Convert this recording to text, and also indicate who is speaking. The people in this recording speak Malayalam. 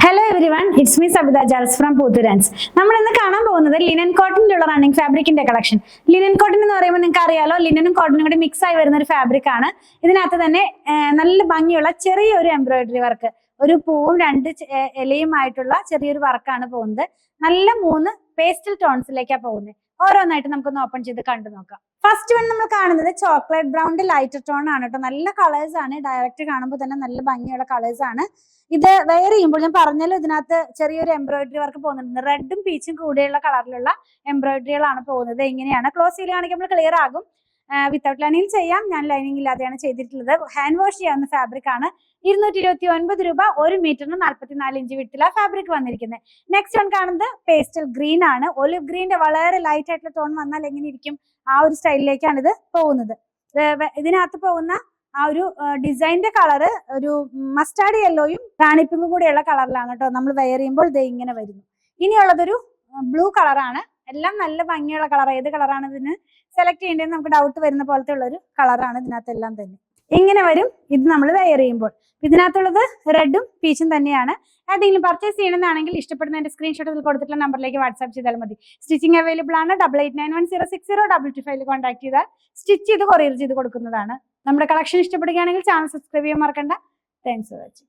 Speaker 1: Hello everyone, it's me Sabitha ജാൽസ് ഫ്രം പൂത്തുരാൻസ്. നമ്മൾ ഇന്ന് കാണാൻ പോകുന്നത് ലിനൻ കോട്ടണിലുള്ള റണ്ണിങ് ഫാബ്രിക്കിന്റെ കളക്ഷൻ. ലിനൻ കോട്ടൺ എന്ന് പറയുമ്പോൾ നിങ്ങൾക്ക് അറിയാലോ, ലിനനും കോട്ടണും കൂടി മിക്സ് ആയി വരുന്ന ഒരു ഫാബ്രിക് ആണ്. ഇതിനകത്ത് തന്നെ നല്ല ഭംഗിയുള്ള ചെറിയൊരു എംബ്രോയിഡറി വർക്ക്, ഒരു പൂവും രണ്ട് ഇലയുമായിട്ടുള്ള ചെറിയൊരു വർക്കാണ് പോകുന്നത്. നല്ല 3 പേസ്റ്റൽ ടോൺസിലേക്കാണ് പോകുന്നത്. ഓരോന്നായിട്ട് നമുക്കൊന്ന് ഓപ്പൺ ചെയ്ത് കണ്ടു നോക്കാം. ഫസ്റ്റ് വൺ നമ്മൾ കാണുന്നത് ചോക്ലേറ്റ് ബ്രൗണിന്റെ ലൈറ്റർ ടോൺ ആണ് കേട്ടോ. നല്ല കളേഴ്സ് ആണ്, ഡയറക്റ്റ് കാണുമ്പോൾ തന്നെ നല്ല ഭംഗിയുള്ള കളേഴ്സ് ആണ്. ഇത് വെയർ ചെയ്യുമ്പോൾ ഞാൻ പറഞ്ഞല്ലോ, ഇതിനകത്ത് ചെറിയൊരു എംബ്രോയിഡറി വർക്ക് പോകുന്നുണ്ട്. റെഡും പീച്ചും കൂടെയുള്ള കളറിലുള്ള എംബ്രോയിഡറികളാണ് പോകുന്നത്. എങ്ങനെയാണ് ക്ലോസ് ചെയ്ത് കാണിക്കുമ്പോൾ ക്ലിയർ ആകും. വിത്തൗട്ട് ലൈനിങ് ചെയ്യാം, ഞാൻ ലൈനിങ് ഇല്ലാതെയാണ് ചെയ്തിട്ടുള്ളത്. ഹാൻഡ് വാഷ് ചെയ്യാവുന്ന ഫാബ്രിക് ആണ്. 229 രൂപ, 1 മീറ്ററിന് 44 ഇഞ്ച് വിട്ടില്ല ഫാബ്രിക് വന്നിരിക്കുന്നത്. നെക്സ്റ്റ് വൺ കാണുന്നത് പേസ്റ്റൽ ഗ്രീൻ ആണ്. ഒലിവ് ഗ്രീന്റെ വളരെ ലൈറ്റ് ആയിട്ടുള്ള ടോൺ വന്നാൽ എങ്ങനെ ഇരിക്കും, ആ ഒരു സ്റ്റൈലിലേക്കാണ് ഇത് പോകുന്നത്. ഇതിനകത്ത് പോകുന്ന ആ ഒരു ഡിസൈനിന്റെ കളറ് ഒരു മസ്റ്റാർഡ് യെല്ലോയും റാണിപ്പിങ്കും കൂടെയുള്ള കളറിലാണ് കേട്ടോ. നമ്മൾ വെയർ ചെയ്യുമ്പോൾ ഇത് ഇങ്ങനെ വരുന്നു. ഇനിയുള്ളതൊരു ബ്ലൂ കളറാണ്. എല്ലാം നല്ല ഭംഗിയുള്ള കളർ. ഏത് കളറാണ് ഇതിന് സെലക്ട് ചെയ്യേണ്ടതെന്ന് നമുക്ക് ഡൗട്ട് വരുന്ന പോലത്തെ ഉള്ള ഒരു കളറാണ് ഇതിനകത്ത് എല്ലാം തന്നെ. ഇങ്ങനെ വരും ഇത് നമ്മൾ വെയർ ചെയ്യുമ്പോൾ. ഇതിനകത്തുള്ളത് റെഡും പീച്ചും തന്നെയാണ്. ഏതെങ്കിലും പർച്ചേസ് ചെയ്യണമെന്നാണെങ്കിൽ ഇഷ്ടപ്പെടുന്നതിന്റെ സ്ക്രീൻഷോട്ട് ഇതിൽ കൊടുത്തിട്ടുള്ള നമ്പറിലേക്ക് വാട്സ്ആപ്പ് ചെയ്താൽ മതി. സ്റ്റിച്ചിങ് അവൈലബിൾ ആണ്. 8891060225 കോൺടാക്ട് ചെയ്താൽ സ്റ്റിച്ച് ചെയ്ത് കൊറിയർ ചെയ്ത് കൊടുക്കുന്നതാണ്. നമ്മുടെ കളക്ഷൻ ഇഷ്ടപ്പെടുകയാണെങ്കിൽ ചാനൽ സബ്സ്ക്രൈബ് ചെയ്യാൻ മറക്കണ്ട. Thanks for watching.